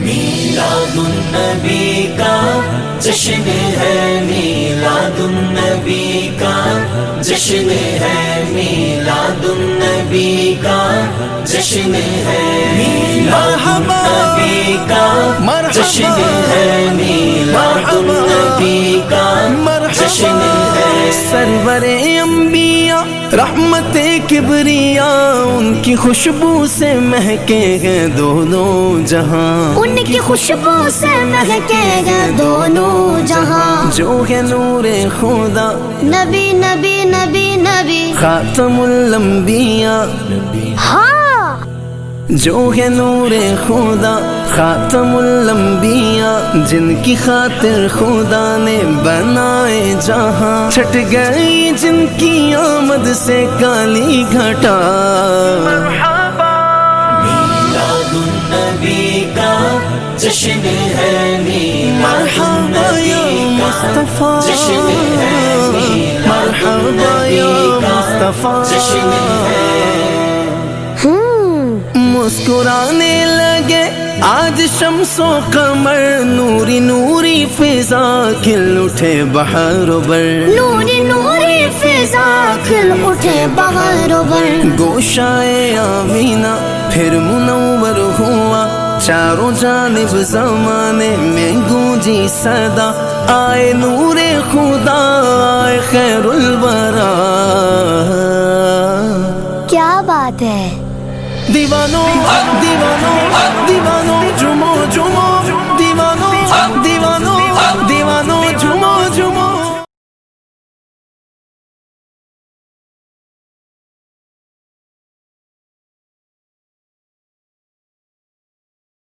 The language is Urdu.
میلاد النبی کا جشن ہے، میلاد النبی کا جشن ہے، میلاد النبی کا جشن ہے، میلاد النبی کا جشن ہے، میلاد النبی کا جشن ہے۔ سرور انبیاء رحمت کبریاء، ان کی خوشبو سے مہکے ہیں دونوں جہاں، ان کی خوشبو سے مہکے ہیں دونوں جہاں۔ جو ہے نور خدا نبی نبی نبی نبی، خاتم الانبیاء، ہاں جو ہے نور خدا خاتم الانبیاء، جن کی خاطر خدا نے بنائے جہاں، چھٹ گئی جن کی آمد سے کالی گھٹا۔ میلاد النبی کا جشن ہے، میلاد النبی کا جشن ہے، میلاد النبی کا جشن ہے۔ مسکرانے لگے آج شمس و قمر، نوری نوری فضا کھل اٹھے بہار و بر، نوری نوری فضا کھل اٹھے بہار و بر۔ گوشائے آمینہ پھر منور ہوا، چاروں جانب زمانے میں گونجی صدا، آئے نور خدا آئے خیر الورا۔ کیا بات ہے، دیوانوں